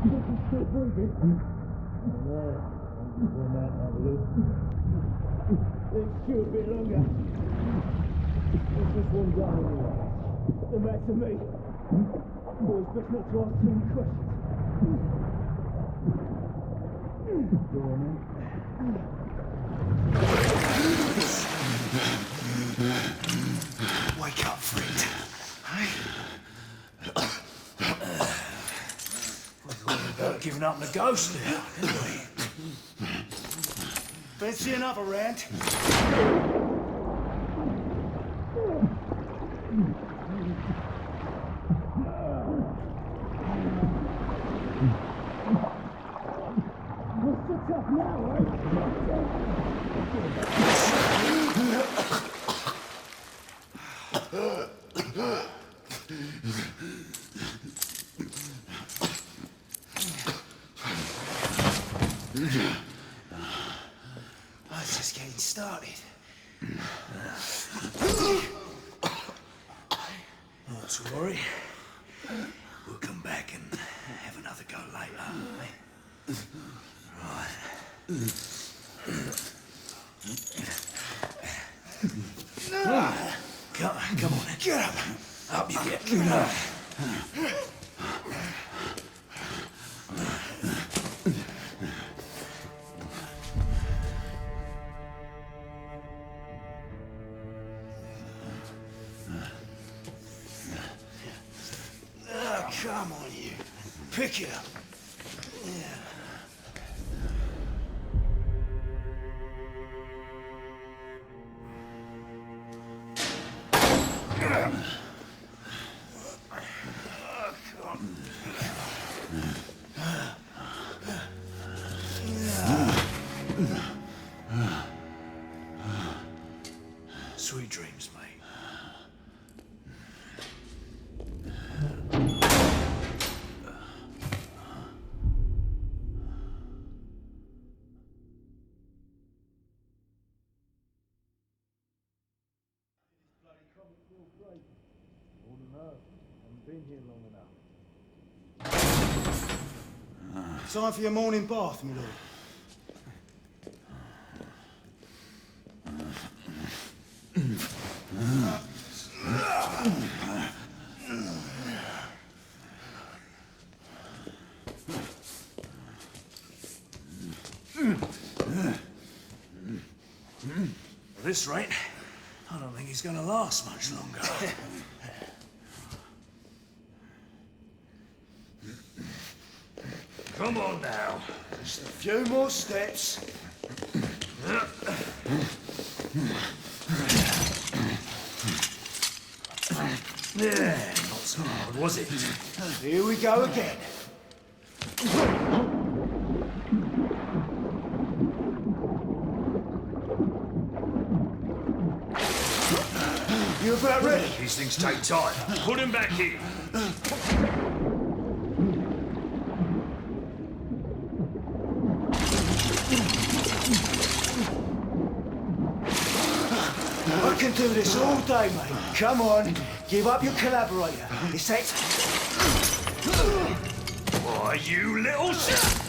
It's too a bit longer. There's just one down anyway. The back to me. Boys, best not to ask too many questions. Go on, then. Wake up, friend. Hey? We thought about giving up the ghost now, didn't we? Fancy another round? What's so tough now, eh? Oh, it's just getting started. Not to worry. We'll come back and have another go later. Eh? Right. Come on, get up. Up you get. Come on, you. Pick it up. Yeah. Sweet dreams, mate. Time for your morning bath, my lord. At this rate, I don't think he's going to last much longer. Come on now. Just a few more steps. Yeah, not so hard, was it? Here we go again. You about ready? These things take time. Put him back in. I can do this all day, mate. Come on, give up your collaborator. It's that... Why, you little shit!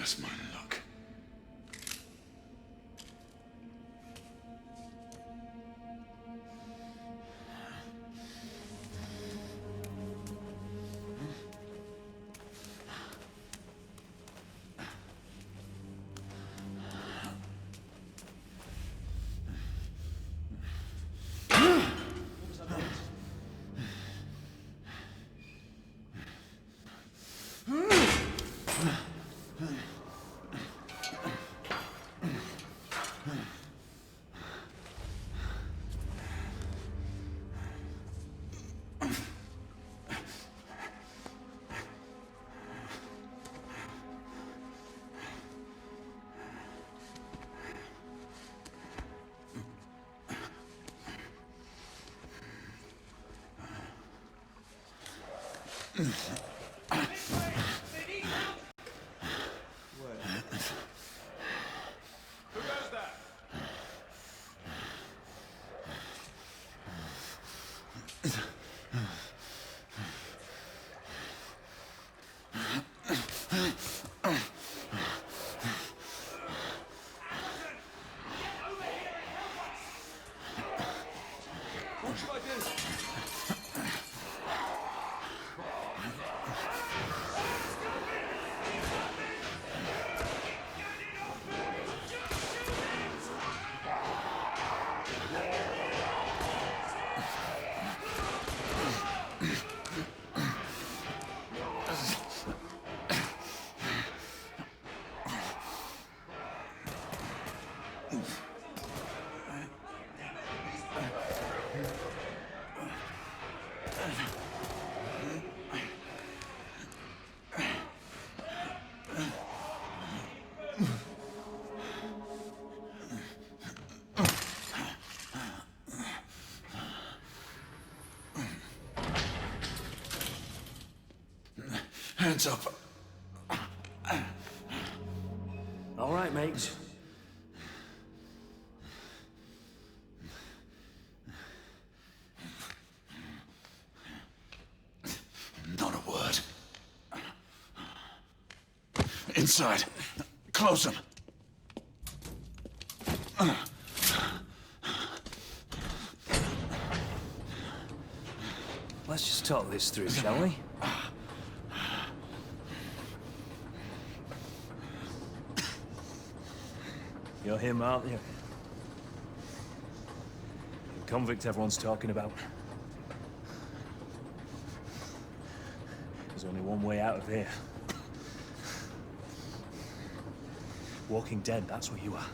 Just my luck. Hands up. All right, mate. Not a word. Inside. Close them. Let's just talk this through, shall we? You're him, aren't you? The convict everyone's talking about. There's only one way out of here. Walking Dead, that's what you are.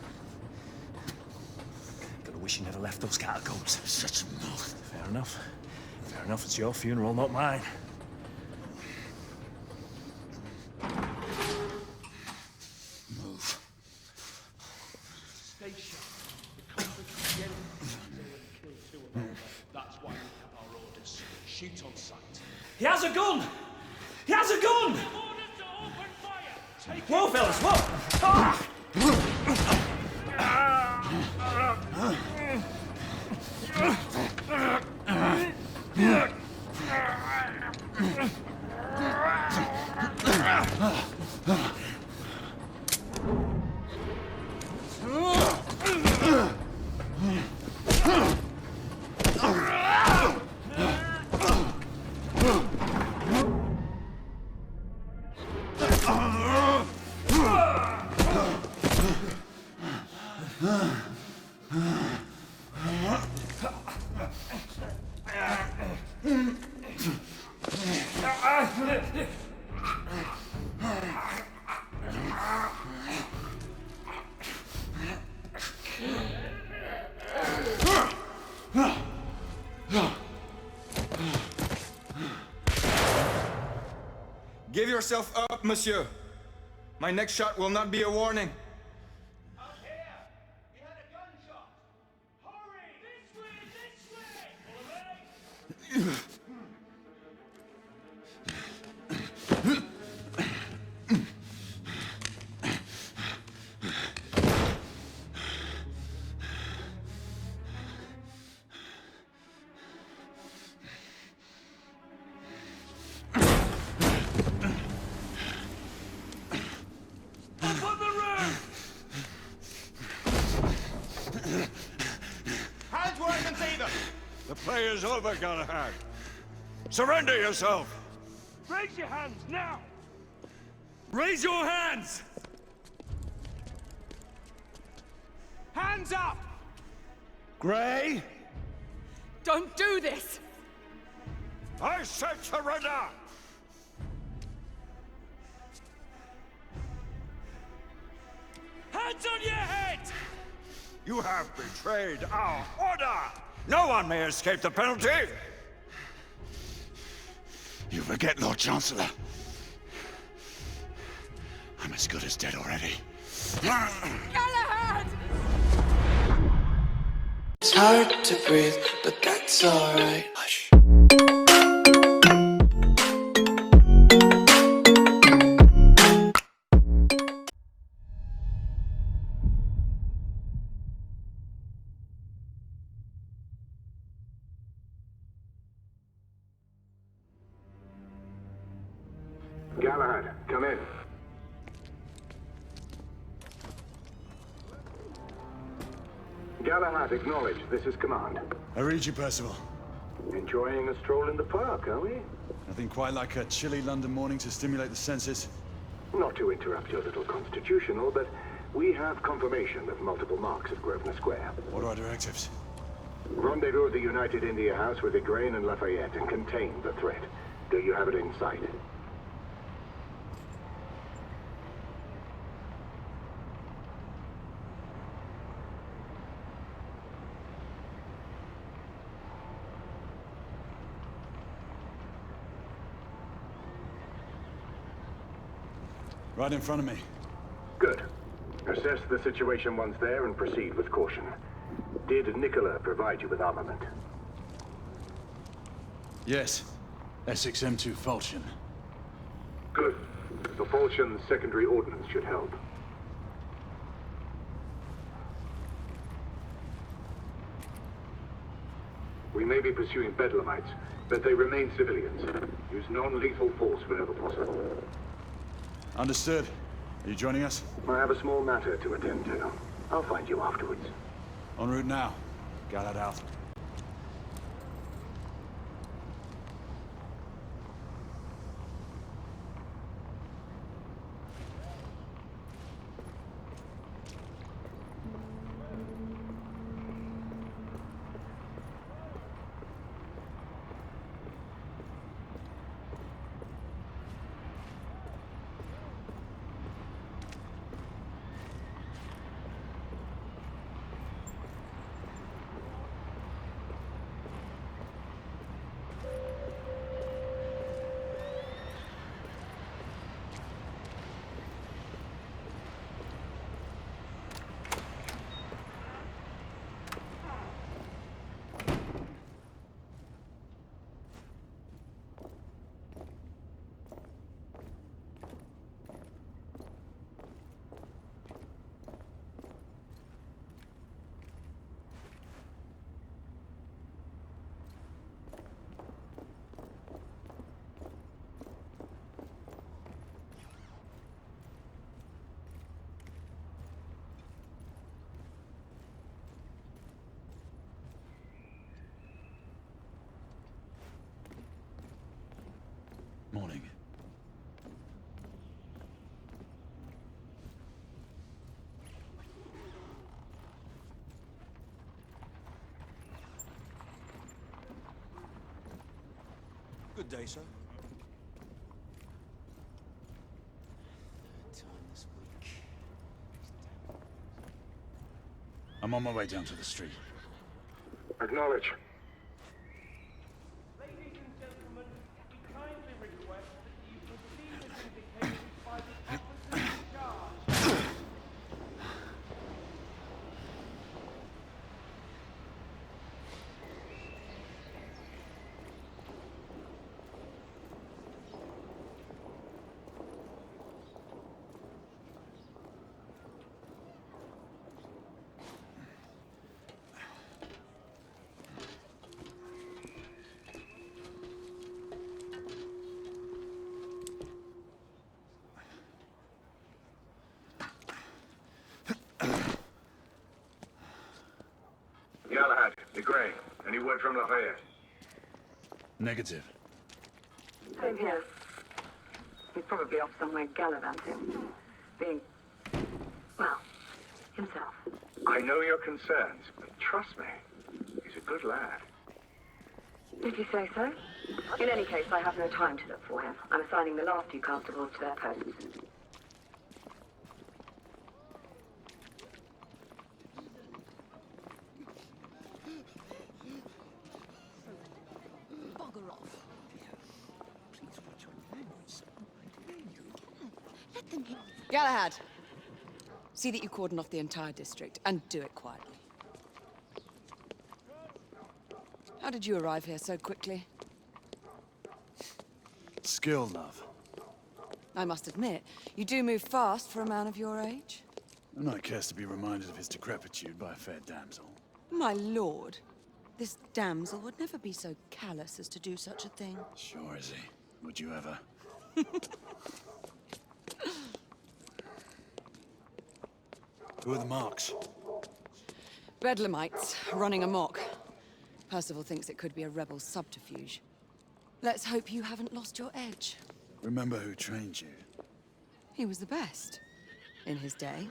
Gotta wish you never left those catacombs. Such a mouth. Fair enough. Fair enough, it's your funeral, not mine. Move. Stay sharp. The convicts again kill two of them. That's why we have our orders. Shoot on sight. He has a gun! He has a gun! Orders to open fire! Take Whoa, fellas, whoa! Ah! Give yourself up, monsieur. My next shot will not be a warning. Out here! We had a gunshot! Hurry! This way! This way! Follow me! The play is over, Galahad. Surrender yourself! Raise your hands, now! Raise your hands! Hands up! Gray? Don't do this! I said surrender! Hands on your head! You have betrayed our order! No one may escape the penalty! You forget, Lord Chancellor. I'm as good as dead already. Galahad! It's hard to breathe, but that's alright. Hush. Galahad, come in. Galahad, acknowledge. This is command. I read you, Percival. Enjoying a stroll in the park, are we? Nothing quite like a chilly London morning to stimulate the senses. Not to interrupt your little constitutional, but we have confirmation of multiple marks at Grosvenor Square. What are our directives? Rendezvous at the United India House with Igraine and Lafayette and contain the threat. Do you have it in sight? Right in front of me. Good. Assess the situation once there and proceed with caution. Did Nicola provide you with armament? Yes. Essex M2 Falchion. Good. The Falchion's secondary ordnance should help. We may be pursuing Bedlamites, but they remain civilians. Use non-lethal force whenever possible. Understood. Are you joining us? I have a small matter to attend to. I'll find you afterwards. En route now. Galahad out. Morning. Good day, sir. I'm on my way down to the street. Acknowledge. Ladies and gentlemen, we kindly request that you proceed as indicated by the officers in charge. word from Lafayette? Negative. Same here. He's probably off somewhere gallivanting. Being, well, himself. I know your concerns, but trust me, he's a good lad. If you say so. In any case, I have no time to look for him. I'm assigning the last few constables to their posts. Bugger off. Let them in. Galahad, see that you cordon off the entire district, and do it quietly. How did you arrive here so quickly? Skill, love. I must admit, you do move fast for a man of your age. A knight cares to be reminded of his decrepitude by a fair damsel. My lord, this damsel would never be so callous as to do such a thing. Sure is he. Would you ever? Who are the marks? Bedlamites, running amok. Percival thinks it could be a rebel subterfuge. Let's hope you haven't lost your edge. Remember who trained you? He was the best. In his day.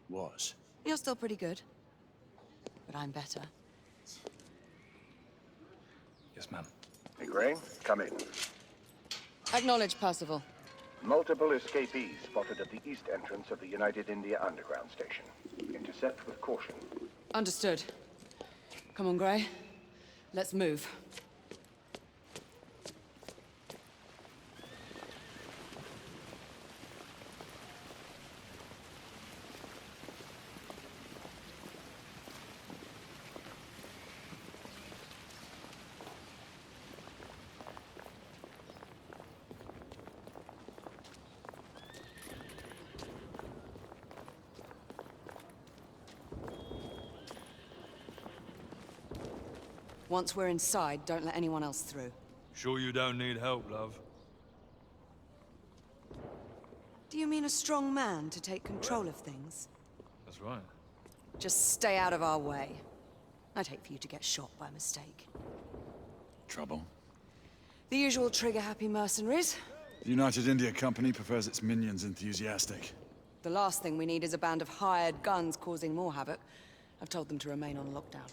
Was. You're still pretty good. But I'm better. Yes, ma'am. Hey, Gray, come in. Acknowledge, Percival. Multiple escapees spotted at the east entrance of the United India Underground Station. Intercept with caution. Understood. Come on, Gray. Let's move. Once we're inside, don't let anyone else through. Sure you don't need help, love? Do you mean a strong man to take control of things? That's right. Just stay out of our way. I'd hate for you to get shot by mistake. Trouble? The usual trigger-happy mercenaries. The United India Company prefers its minions enthusiastic. The last thing we need is a band of hired guns causing more havoc. I've told them to remain on lockdown.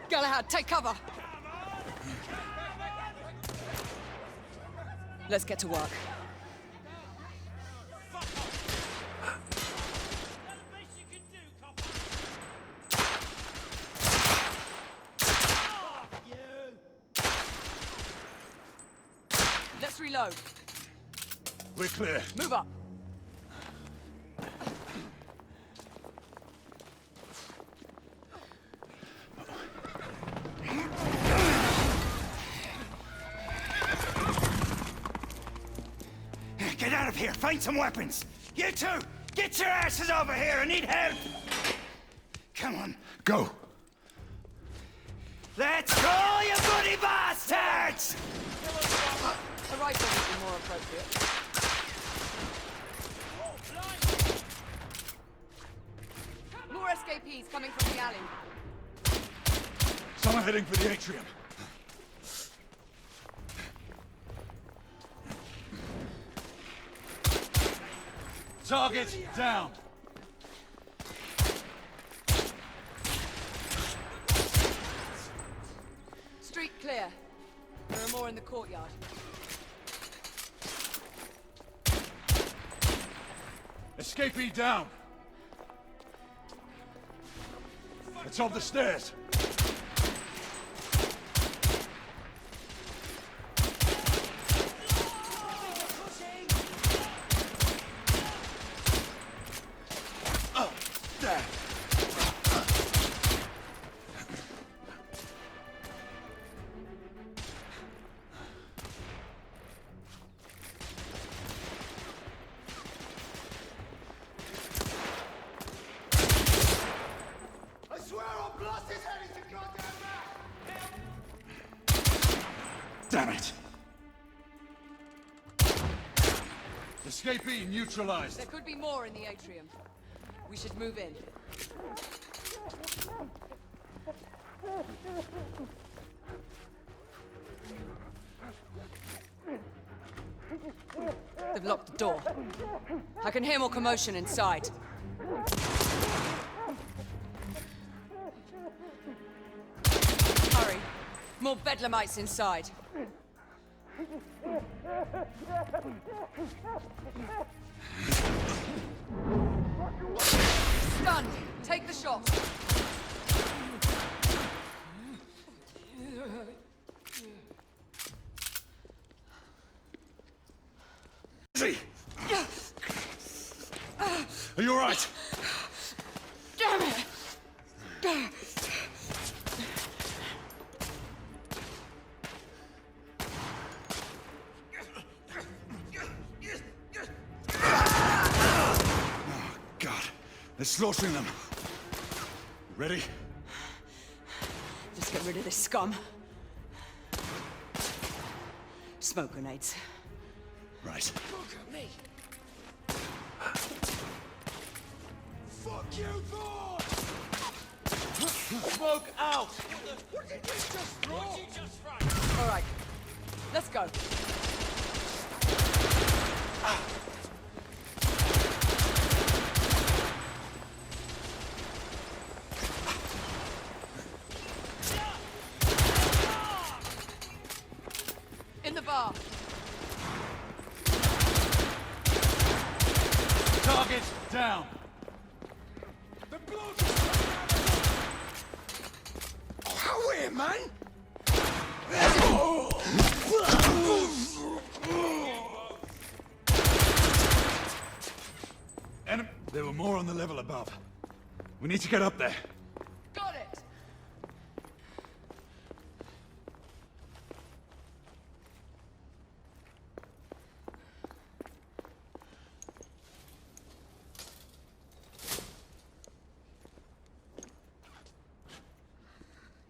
Galahad, take cover! Let's get to work. Let's reload. We're clear. Move up. Get out of here! Find some weapons! You two! Get your asses over here! I need help! Come on. Go! Let's go, you bloody bastards! A rifle would be more appropriate. More escapees coming from the alley. Someone heading for the atrium. Target down. Street clear. There are more in the courtyard. Escapee down. It's on the stairs. damn it! Escapee neutralized. There could be more in the atrium. We should move in. They've locked the door. I can hear more commotion inside. Hurry. More bedlamites inside. Stunned. Take the shot. Easy. Are you all right? Damn it! God, they're slaughtering them. Ready? Just get rid of this scum. Smoke grenades. Right. Look at me! Fuck you, boy! Smoke out! What did you just throw? What did you just throw? All right. Let's go. In the bar. Target down. The blood is oh, how weird, man! There were more on the level above. We need to get up there. Got it.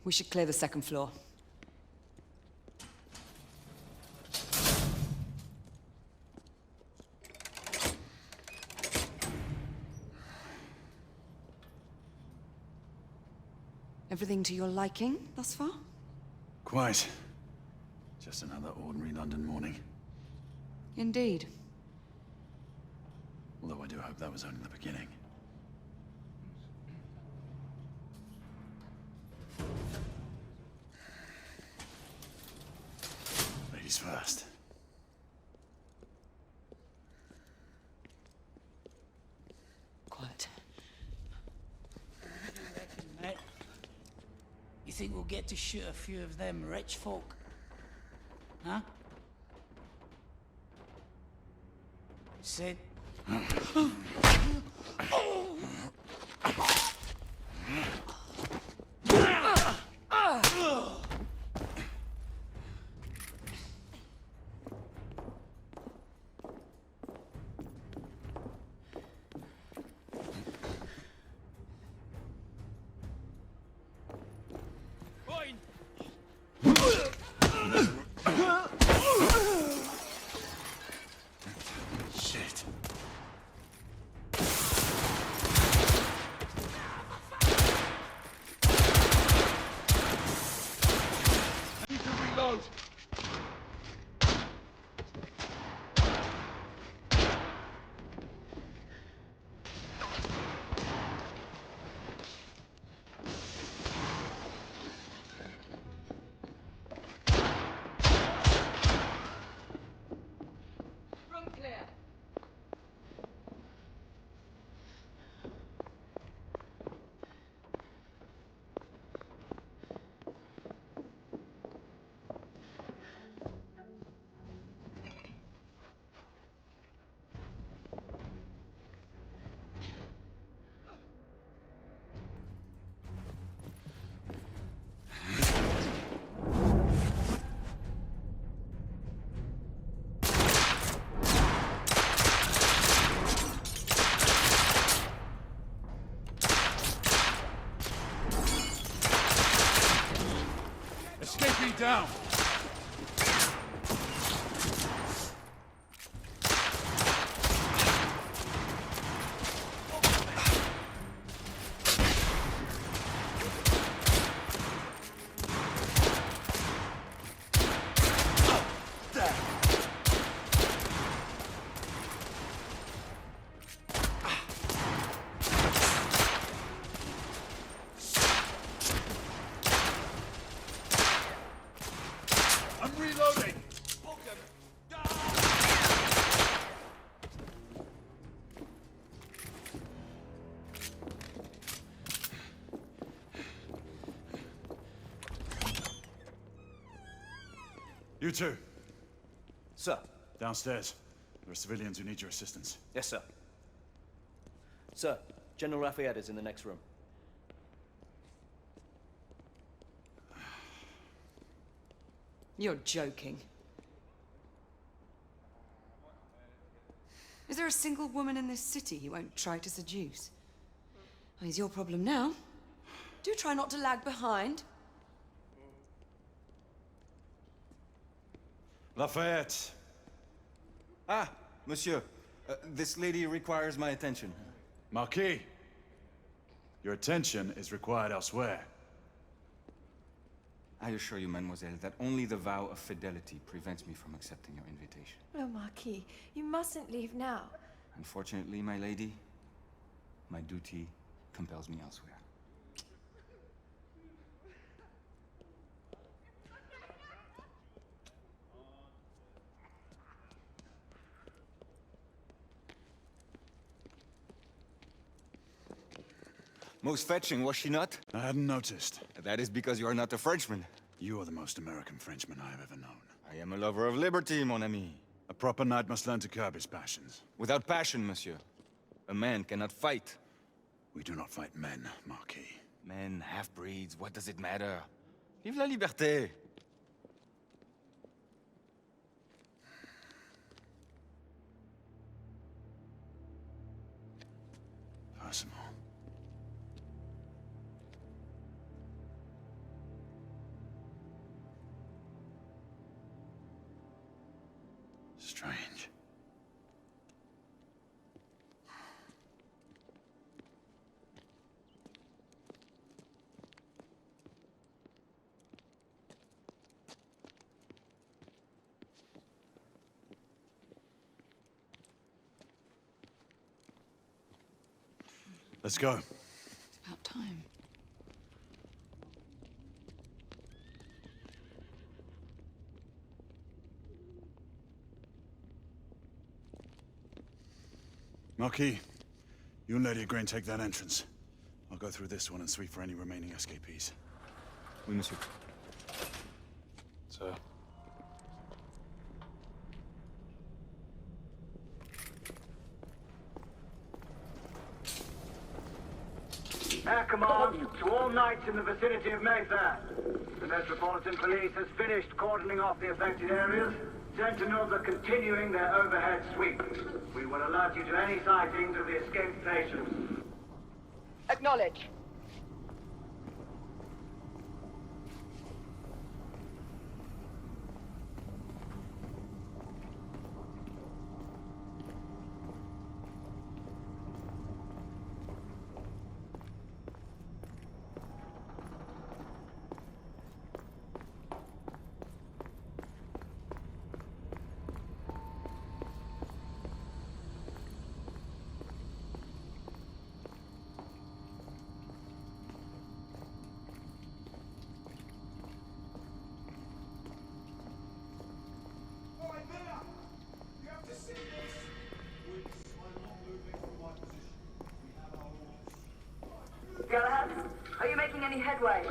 We should clear the second floor. Everything to your liking thus far? Quite. Just another ordinary London morning. Indeed. Although I do hope that was only the beginning. Ladies first. Quiet. Mate, you think we'll get to shoot a few of them rich folk? Huh? Sid? Shit. I need to reload! Room clear. Escapee down. You two, Sir. downstairs. There are civilians who need your assistance. Yes, sir. Sir, General Lafayette is in the next room. You're joking. Is there a single woman in this city he won't try to seduce? Well, he's your problem now. Do try not to lag behind. Lafayette. Ah, monsieur. This lady requires my attention. Marquis, your attention is required elsewhere. I assure you, mademoiselle, that only the vow of fidelity prevents me from accepting your invitation. Oh, Marquis, you mustn't leave now. Unfortunately, my lady, my duty compels me elsewhere. Most fetching, was she not? I hadn't noticed. That is because you are not a Frenchman. You are the most American Frenchman I have ever known. I am a lover of liberty, mon ami. A proper knight must learn to curb his passions. Without passion, monsieur, a man cannot fight. We do not fight men, Marquis. Men, half-breeds, what does it matter? Vive la liberté! Personal. Strange. Let's go. It's about time. Marquis, you and Lady Grain take that entrance. I'll go through this one and sweep for any remaining escapees. Oui, monsieur. Sir. Air command to all knights in the vicinity of Mayfair. The Metropolitan Police has finished cordoning off the affected areas. Sentinels are continuing their overhead sweep. We will alert you to any sightings of the escaped patients. Acknowledge. Galahad, are you making any headway?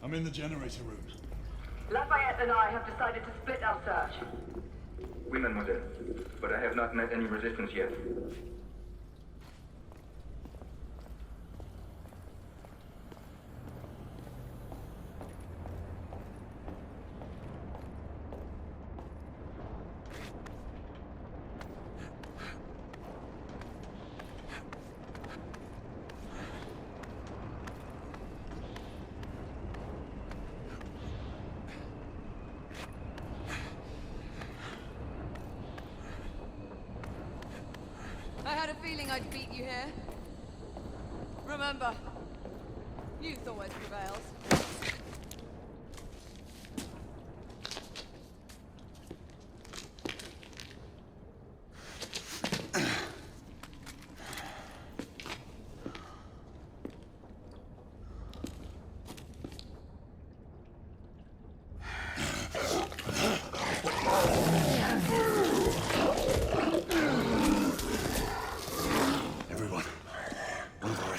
I'm in the generator room. Lafayette and I have decided to split our search. Oui, mademoiselle. But I have not met any resistance yet. I had a feeling I'd beat you here. Remember, youth always prevails.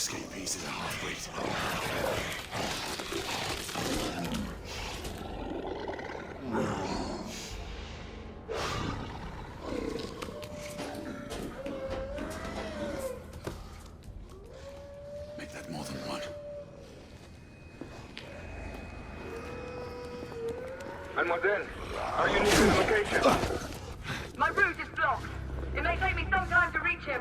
Escapees is a half-breed. Mademoiselle, are you near the location? My route is blocked. It may take me some time to reach him.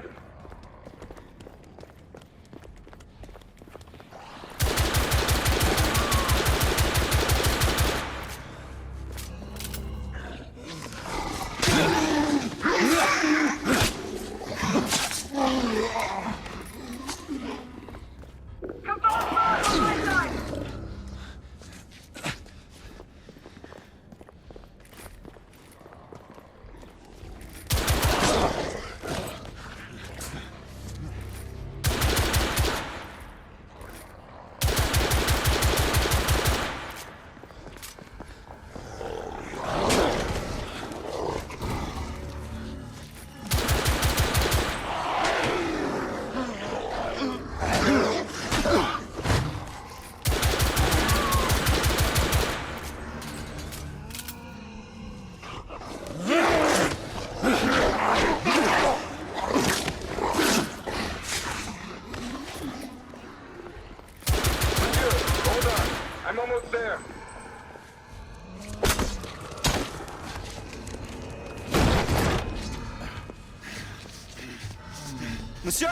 Monsieur!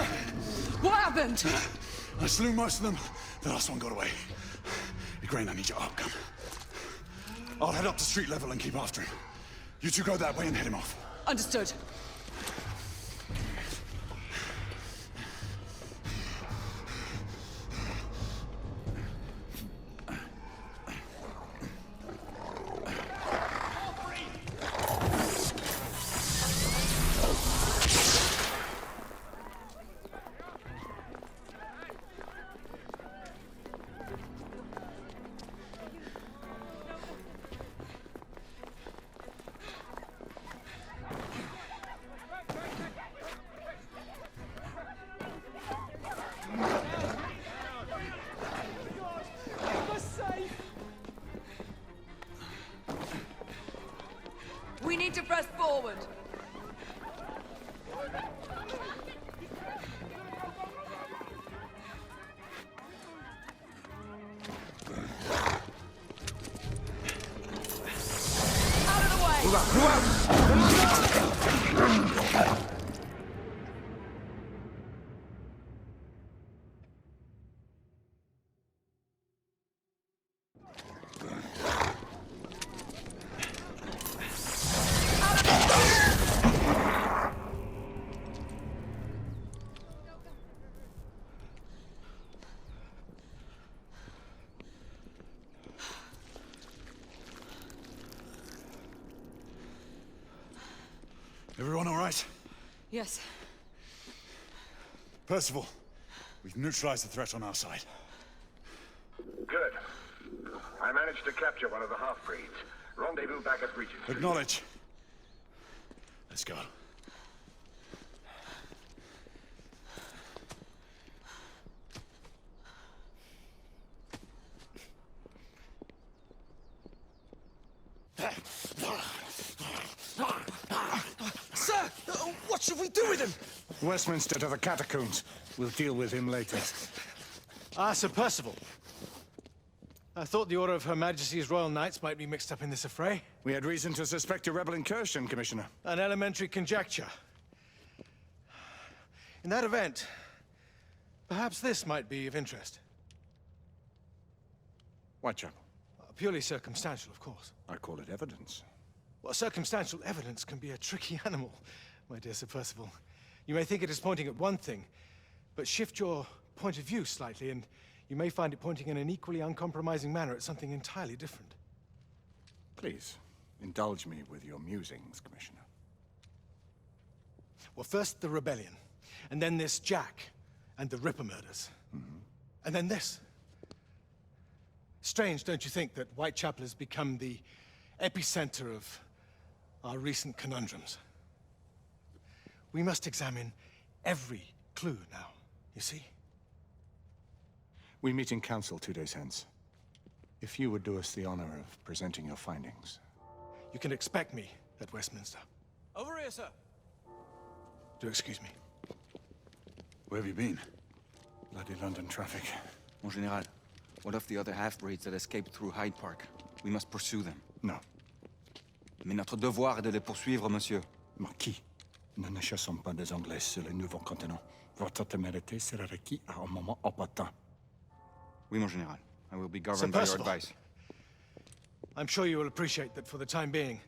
What happened? I slew most of them. The last one got away. Igraine, I need your arc gun. I'll head up to street level and keep after him. You two go that way and head him off. Understood. We need to press forward. Out of the way! Everyone all right? Yes. Percival, we've neutralized the threat on our side. Good. I managed to capture one of the half-breeds. Rendezvous back at Regent. Acknowledge. Let's go. Sir! What should we do with him? Westminster to the catacombs. We'll deal with him later. Ah, Sir Percival. I thought the Order of Her Majesty's Royal Knights might be mixed up in this affray. We had reason to suspect a rebel incursion, Commissioner. An elementary conjecture. In that event, perhaps this might be of interest. Whitechapel. Purely circumstantial, of course. I call it evidence. Well, circumstantial evidence can be a tricky animal, my dear Sir Percival. You may think it is pointing at one thing, but shift your point of view slightly, and you may find it pointing in an equally uncompromising manner at something entirely different. Please, indulge me with your musings, Commissioner. Well, first the rebellion, and then this Jack, and the Ripper murders. And then this. Strange, don't you think, that Whitechapel has become the epicenter of our recent conundrums? We must examine every clue now, you see? We meet in council 2 days hence. If you would do us the honor of presenting your findings. You can expect me at Westminster. Over here, sir. Do excuse me. Where have you been? Bloody London traffic. Mon Général, what of the other half-breeds that escaped through Hyde Park? We must pursue them. No. Mais notre devoir est de les poursuivre, monsieur. Marquis, nous ne chassons pas des Anglais sur le nouveau continent. Votre témérité sera requis à un moment opportun. Oui, mon général. I will be Sir governed by your Percival, advice. I'm sure you will appreciate that for the time being,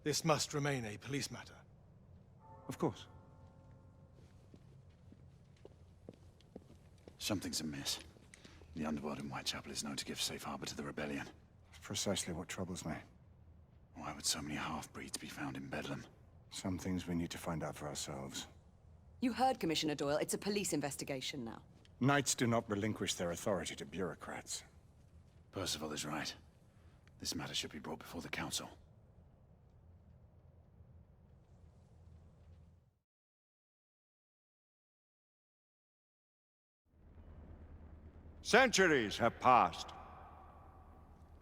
this must remain a police matter. Of course. Something's amiss. The underworld in Whitechapel is known to give safe harbor to the rebellion. Precisely what troubles me. Why would so many half-breeds be found in Bedlam? Some things we need to find out for ourselves. You heard Commissioner Doyle. It's a police investigation now. Knights do not relinquish their authority to bureaucrats. Percival is right. This matter should be brought before the council. Centuries have passed,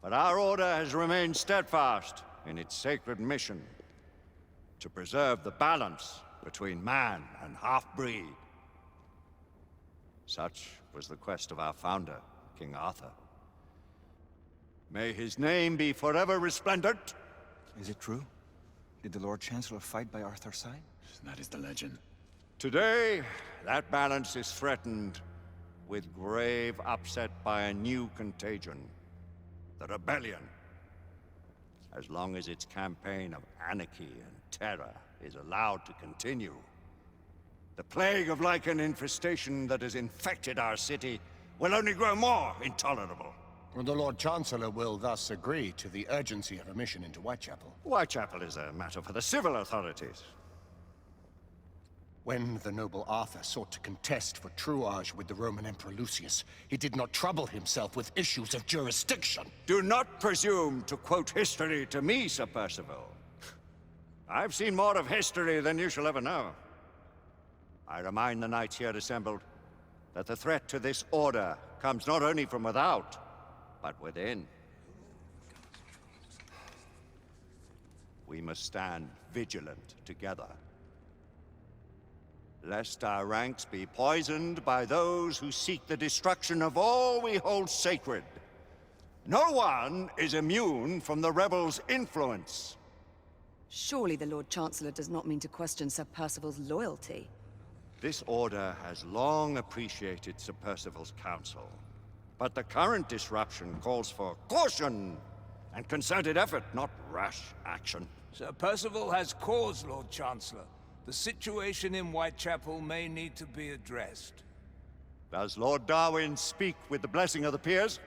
but our order has remained steadfast in its sacred mission to preserve the balance between man and half-breed. Such was the quest of our founder, King Arthur. May his name be forever resplendent. Is it true? Did the Lord Chancellor fight by Arthur's side? That is the legend. Today, that balance is threatened with grave upset by a new contagion, the rebellion. As long as its campaign of anarchy and terror is allowed to continue, the plague of lichen infestation that has infected our city will only grow more intolerable. The Lord Chancellor will thus agree to the urgency of a mission into Whitechapel. Whitechapel is a matter for the civil authorities. When the noble Arthur sought to contest for truage with the Roman Emperor Lucius, he did not trouble himself with issues of jurisdiction. Do not presume to quote history to me, Sir Percival. I've seen more of history than you shall ever know. I remind the knights here assembled that the threat to this order comes not only from without, but within. We must stand vigilant together, lest our ranks be poisoned by those who seek the destruction of all we hold sacred. No one is immune from the rebels' influence. Surely the Lord Chancellor does not mean to question Sir Percival's loyalty. This order has long appreciated Sir Percival's counsel, but the current disruption calls for caution and concerted effort, not rash action. Sir Percival has cause, Lord Chancellor. The situation in Whitechapel may need to be addressed. Does Lord Darwin speak with the blessing of the peers?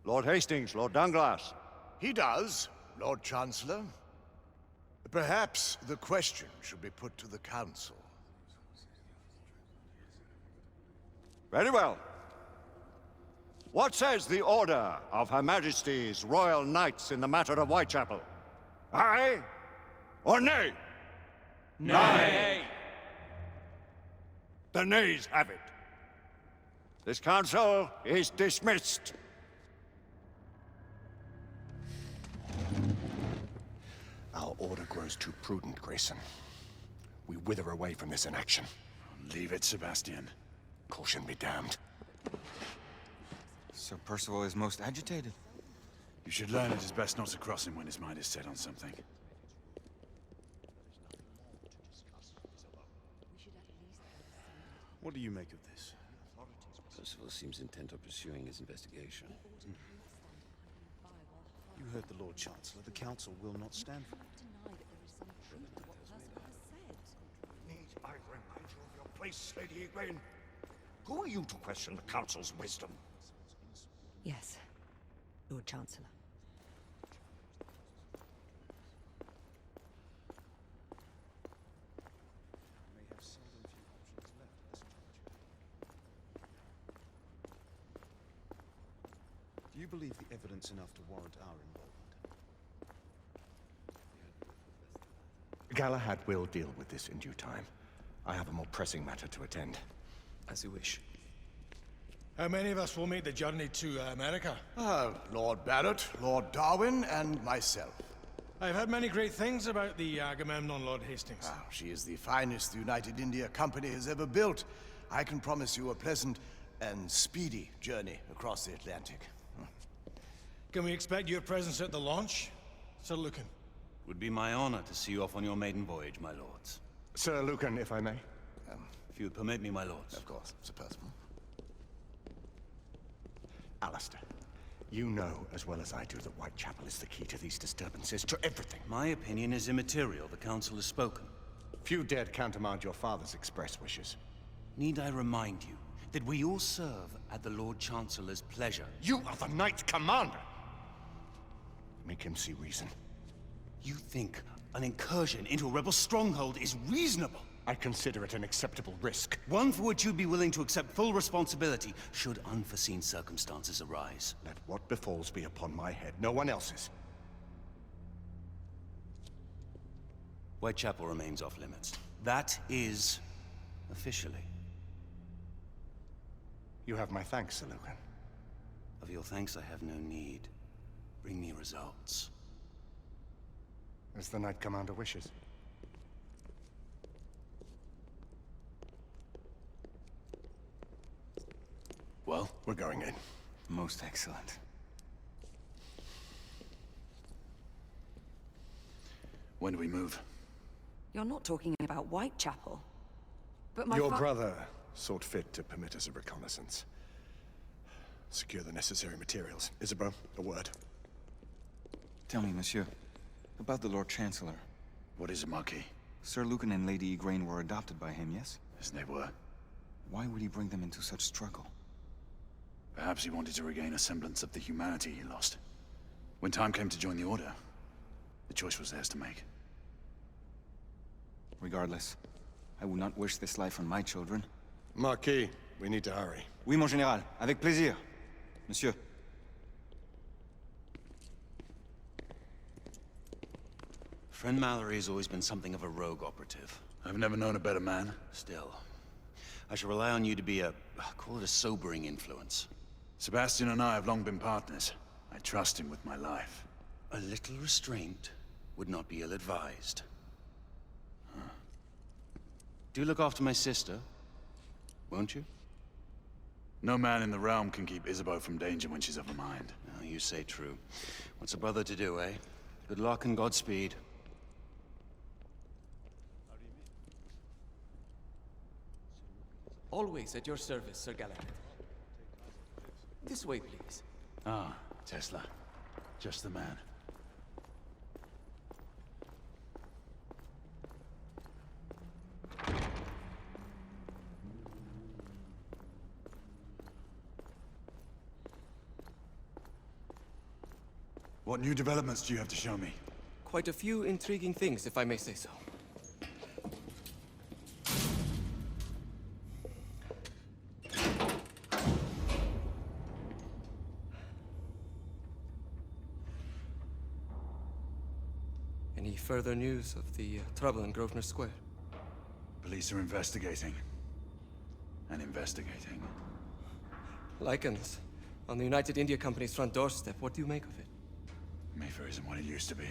Lord Hastings, Lord Dunglass. He does, Lord Chancellor. Perhaps the question should be put to the Council. Very well. What says the Order of Her Majesty's Royal Knights in the matter of Whitechapel? Aye or nay? Nay. The nays have it. This council is dismissed. Our order grows too prudent, Grayson. We wither away from this inaction. Leave it, Sebastian. Caution be damned. Sir Percival is most agitated. You should learn it is best not to cross him when his mind is set on something. What do you make of this? Percival seems intent on pursuing his investigation. You heard the Lord Chancellor. The Council will not stand for it. Need I remind you of your place, Lady Egwene? Who are you to question the Council's wisdom? Yes, Lord Chancellor. Do you believe the evidence enough to warrant our involvement? Galahad will deal with this in due time. I have a more pressing matter to attend. As you wish. How many of us will make the journey to America? Lord Barrett, Lord Darwin, and myself. I've heard many great things about the Agamemnon, Lord Hastings. She is the finest the United India Company has ever built. I can promise you a pleasant and speedy journey across the Atlantic. Can we expect your presence at the launch, Sir Lucan? Would be my honor to see you off on your maiden voyage, my lords. Sir Lucan, if I may. If you would permit me, my lords. Of course, Sir Percival. Alistair, you know as well as I do that Whitechapel is the key to these disturbances, to everything. My opinion is immaterial. The Council has spoken. Few dared countermand your father's express wishes. Need I remind you that we all serve at the Lord Chancellor's pleasure? You are the Knight Commander! Make him see reason. You think an incursion into a rebel stronghold is reasonable? I consider it an acceptable risk. One for which you'd be willing to accept full responsibility should unforeseen circumstances arise. Let what befalls be upon my head, no one else's. Whitechapel remains off limits. That is officially. You have my thanks, Sir Lucan. Of your thanks I have no need. Bring me results. As the Knight Commander wishes. Well, we're going in. Most excellent. When do we move? You're not talking about Whitechapel. But my Your brother sought fit to permit us a reconnaissance. Secure the necessary materials. Isabeau, a word. Tell me, monsieur, about the Lord Chancellor. What is it, Marquis? Sir Lucan and Lady Igraine were adopted by him, yes? Yes, they were. Why would he bring them into such struggle? Perhaps he wanted to regain a semblance of the humanity he lost. When time came to join the Order, the choice was theirs to make. Regardless, I would not wish this life on my children. Marquis, we need to hurry. Oui, mon général. Avec plaisir. Monsieur. Friend Mallory has always been something of a rogue operative. I've never known a better man. Still, I shall rely on you to be call it a sobering influence. Sebastian and I have long been partners. I trust him with my life. A little restraint would not be ill-advised. Do look after my sister, won't you? No man in the realm can keep Isabeau from danger when she's of a mind. Oh, you say true. What's a brother to do, eh? Good luck and Godspeed. Always at your service, Sir Galahad. This way, please. Ah, Tesla. Just the man. What new developments do you have to show me? Quite a few intriguing things, if I may say so. Any further news of the trouble in Grosvenor Square? Police are investigating. And investigating. Lycans. On the United India Company's front doorstep. What do you make of it? Mayfair isn't what it used to be.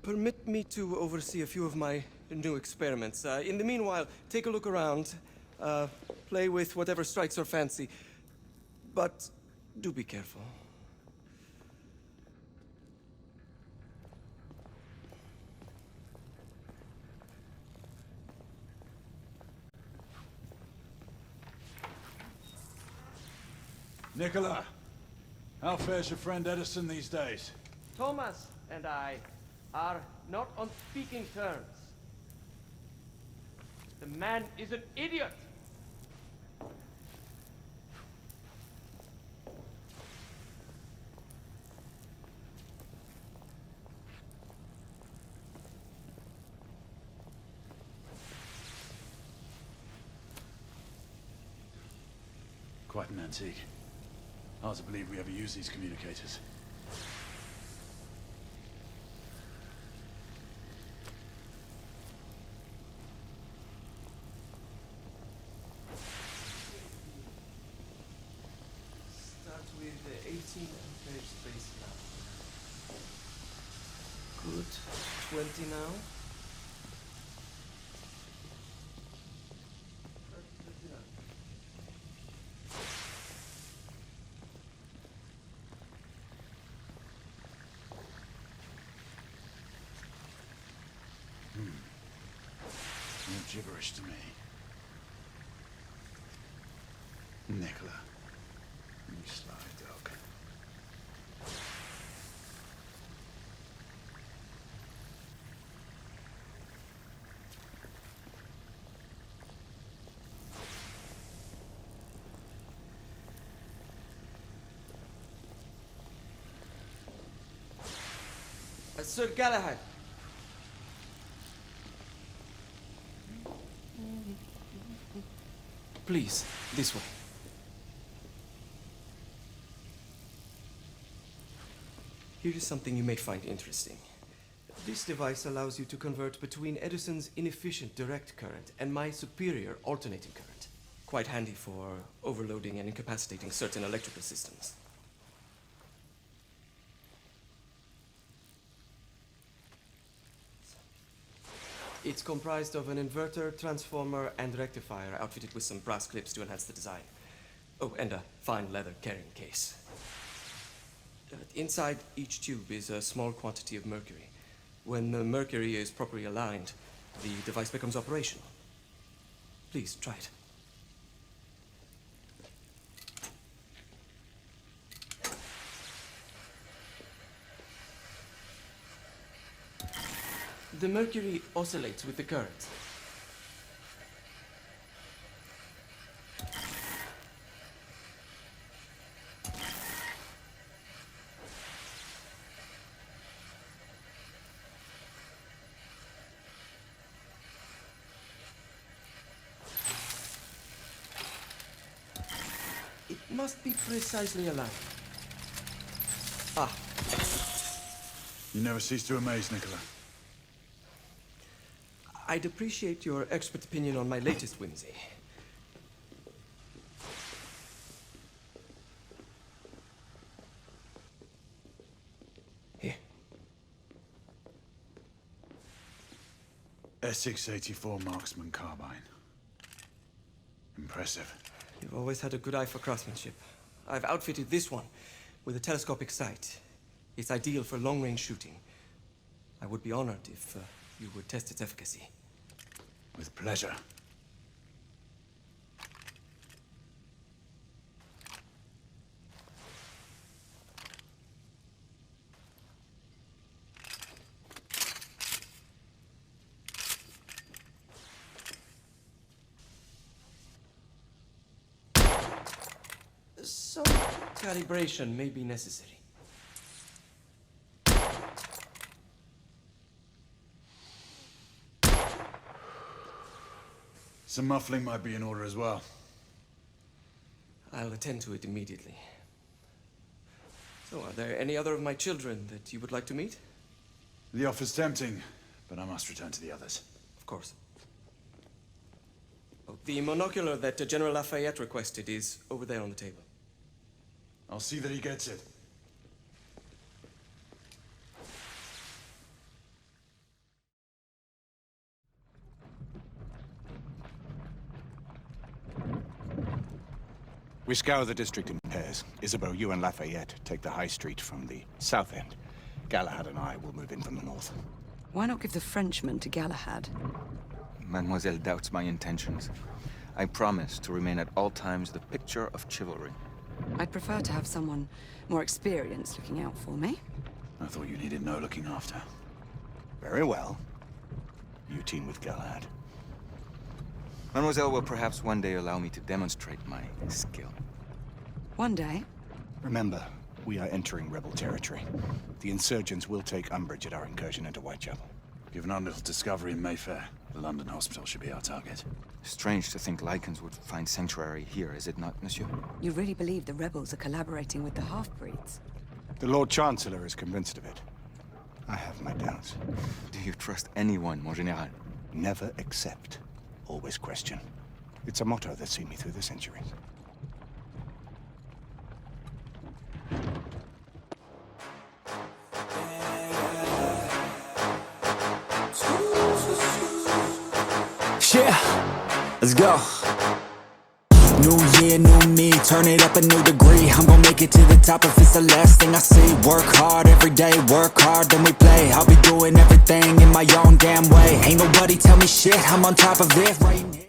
Permit me to oversee a few of my new experiments. In the meanwhile, take a look around. Play with whatever strikes your fancy. But do be careful. Nicola, how fares your friend Edison these days? Thomas and I are not on speaking terms. The man is an idiot! Quite an antique. Hard to believe we ever use these communicators. Starts with 18 page space now. Good. 20 now. No gibberish to me. Nicola, you sly dog. Sir Galahad. Please, this way. Here is something you may find interesting. This device allows you to convert between Edison's inefficient direct current and my superior alternating current. Quite handy for overloading and incapacitating certain electrical systems. It's comprised of an inverter, transformer, and rectifier outfitted with some brass clips to enhance the design. Oh, and a fine leather carrying case. Inside each tube is a small quantity of mercury. When the mercury is properly aligned, the device becomes operational. Please, try it. The mercury oscillates with the current. It must be precisely aligned. Ah. You never cease to amaze, Nicola. I'd appreciate your expert opinion on my latest whimsy. Here. Essex 84 Marksman Carbine. Impressive. You've always had a good eye for craftsmanship. I've outfitted this one with a telescopic sight. It's ideal for long-range shooting. I would be honored if you would test its efficacy. With pleasure. Some calibration may be necessary. Some muffling might be in order as well. I'll attend to it immediately. So, are there any other of my children that you would like to meet? The offer's tempting, but I must return to the others. Of course. Oh, the monocular that General Lafayette requested is over there on the table. I'll see that he gets it. We scour the district in pairs. Isabeau, you and Lafayette take the high street from the south end. Galahad and I will move in from the north. Why not give the Frenchman to Galahad? Mademoiselle doubts my intentions. I promise to remain at all times the picture of chivalry. I'd prefer to have someone more experienced looking out for me. I thought you needed no looking after. Very well. You team with Galahad. Mademoiselle will perhaps one day allow me to demonstrate my skill. One day? Remember, we are entering rebel territory. The insurgents will take umbrage at our incursion into Whitechapel. Given our little discovery in Mayfair, the London hospital should be our target. Strange to think Lycans would find sanctuary here, is it not, monsieur? You really believe the rebels are collaborating with the half-breeds? The Lord Chancellor is convinced of it. I have my doubts. Do you trust anyone, mon général? Never accept. Always question. It's a motto that's seen me through the centuries. Let's go. New year, new me, turn it up a new degree. I'm gonna make it to the top if it's the last thing I see. Work hard every day, work hard, then we play. I'll be doing everything in my own damn way. Ain't nobody tell me shit, I'm on top of it right now.